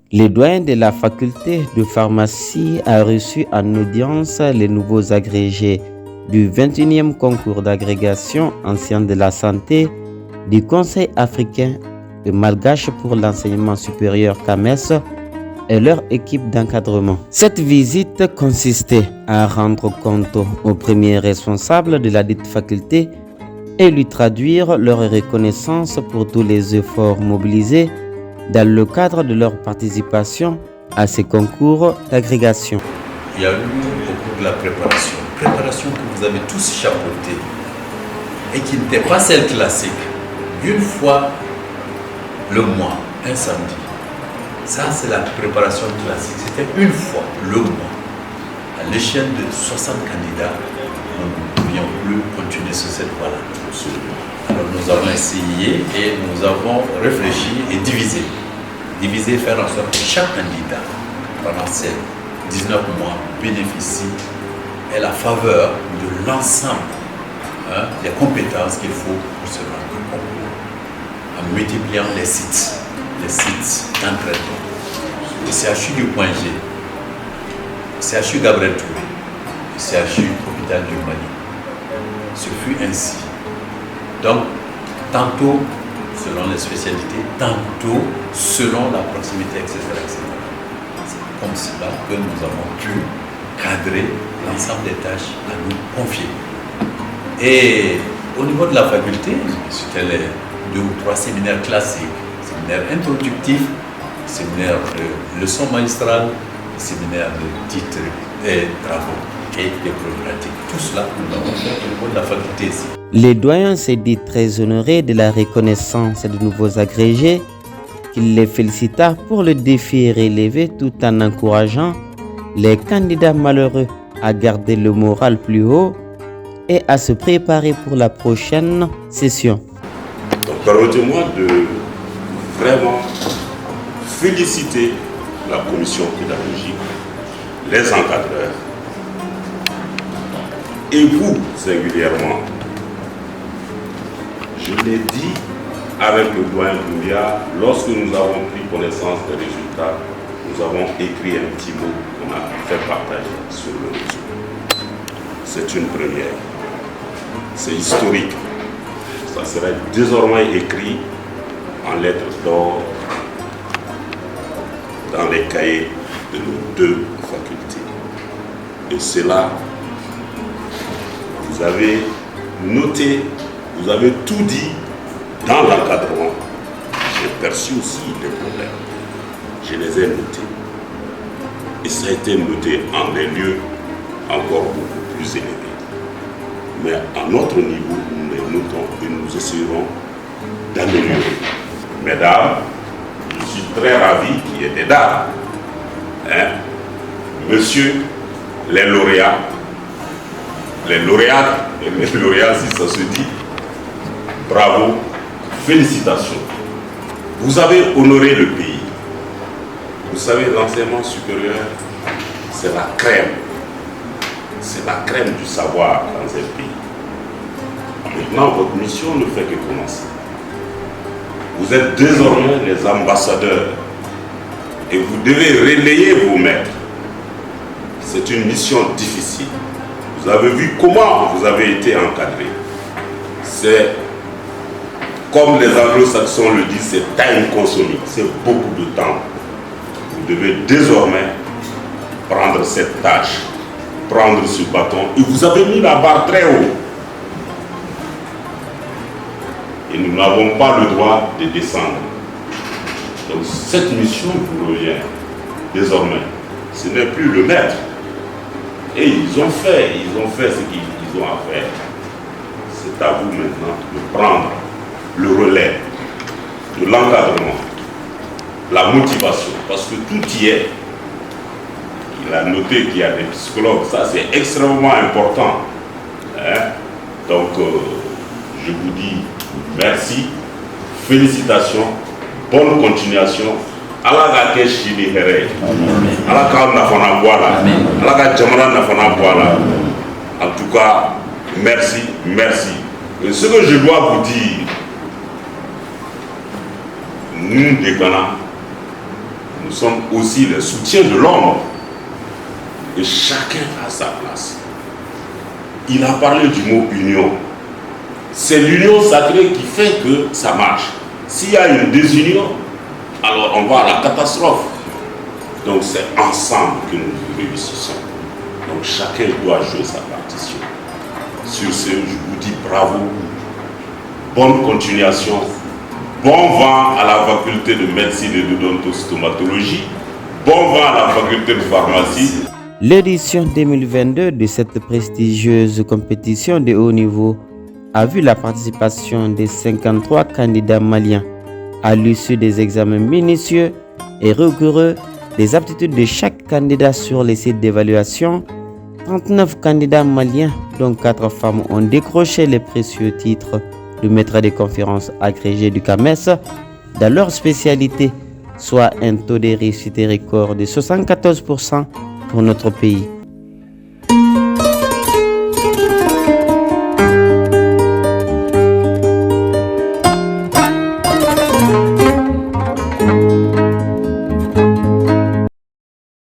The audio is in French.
Le doyen de la faculté de pharmacie a reçu en audience les nouveaux agrégés du 21e concours d'agrégation ancien de la santé du Conseil africain et malgache pour l'enseignement supérieur CAMES et leur équipe d'encadrement. Cette visite consistait à rendre compte aux premiers responsables de la dite faculté et lui traduire leur reconnaissance pour tous les efforts mobilisés dans le cadre de leur participation à ces concours d'agrégation. Il y a eu au cours de la préparation que vous avez tous chapeautée et qui n'était pas celle classique, une fois le mois, un samedi. Ça, c'est la préparation classique. C'était une fois le mois. À l'échelle de 60 candidats, nous ne pouvions plus continuer sur cette voie-là. Alors nous avons essayé et nous avons réfléchi et divisé. Diviser, faire en sorte que chaque candidat, pendant ces 19 mois, bénéficie et la faveur de l'ensemble des compétences qu'il faut pour se rendre au concours, en multipliant les sites d'entraînement. Le CHU du Point G, le CHU Gabriel Touré, le CHU Hôpital du Mali. Ce fut ainsi. Donc, tantôt selon les spécialités, tantôt selon la proximité, etc. C'est comme cela que nous avons pu cadrer l'ensemble des tâches à nous confier. Et au niveau de la faculté, c'était les 2 ou 3 séminaires classiques, séminaires introductifs, séminaires de leçons magistrales, séminaires de titres et travaux et des pratiques. Tout cela, nous l'avons fait au niveau de la faculté ici. Le doyen s'est dit très honoré de la reconnaissance des nouveaux agrégés, qu'il les félicita pour le défi relevé tout en encourageant les candidats malheureux à garder le moral plus haut et à se préparer pour la prochaine session. Donc permettez-moi de vraiment féliciter la commission pédagogique, les encadreurs et vous singulièrement. Je l'ai dit avec le doyen Doumbia, lorsque nous avons pris connaissance des résultats, nous avons écrit un petit mot qu'on a fait partager sur le réseau. C'est une première. C'est historique. Ça serait désormais écrit en lettres d'or dans les cahiers de nos 2 facultés. Et cela, vous avez noté, vous avez tout dit dans l'encadrement. J'ai perçu aussi des problèmes. Je les ai notés. Et ça a été noté en des lieux encore beaucoup plus élevés. Mais à notre niveau, nous les notons et nous essayerons d'améliorer. Mesdames, je suis très ravi qu'il y ait des dames. Monsieur, les lauréats, les lauréates, et les lauréats, si ça se dit, bravo, félicitations. Vous avez honoré le pays. Vous savez, l'enseignement supérieur, c'est la crème. C'est la crème du savoir dans un pays. Maintenant, votre mission ne fait que commencer. Vous êtes désormais les ambassadeurs et vous devez relayer vos maîtres. C'est une mission difficile. Vous avez vu comment vous avez été encadré. C'est, comme les anglo-saxons le disent, c'est time consuming, c'est beaucoup de temps. Vous devez désormais prendre cette tâche, prendre ce bâton, et vous avez mis la barre très haut. Et nous n'avons pas le droit de descendre. Donc cette mission vous revient désormais. Ce n'est plus le maître. Et ils ont fait ce qu'ils ont à faire. C'est à vous maintenant de prendre le relais de l'encadrement, la motivation, parce que tout y est. Il a noté qu'il y a des psychologues, ça c'est extrêmement important. Donc je vous dis merci, félicitations, bonne continuation. Ala ka shidi here. Ala ka na fana bwala. Ala ka jamana na fana bwala. En tout cas, merci, merci. Et ce que je dois vous dire, nous, les Ghana, nous sommes aussi les soutiens de l'homme. Et chacun a sa place. Il a parlé du mot union. C'est l'union sacrée qui fait que ça marche. S'il y a une désunion, alors on va à la catastrophe. Donc c'est ensemble que nous réussissons. Donc chacun doit jouer sa partition. Sur ce, je vous dis bravo, bonne continuation, bon vent à la faculté de médecine et d'odontostomatologie, bon vent à la faculté de pharmacie. L'édition 2022 de cette prestigieuse compétition de haut niveau a vu la participation des 53 candidats maliens. À l'issue des examens minutieux et rigoureux des aptitudes de chaque candidat sur les sites d'évaluation, 39 candidats maliens, dont 4 femmes, ont décroché les précieux titres de maître de conférences agrégé du CAMES dans leur spécialité, soit un taux de réussite record de 74% pour notre pays.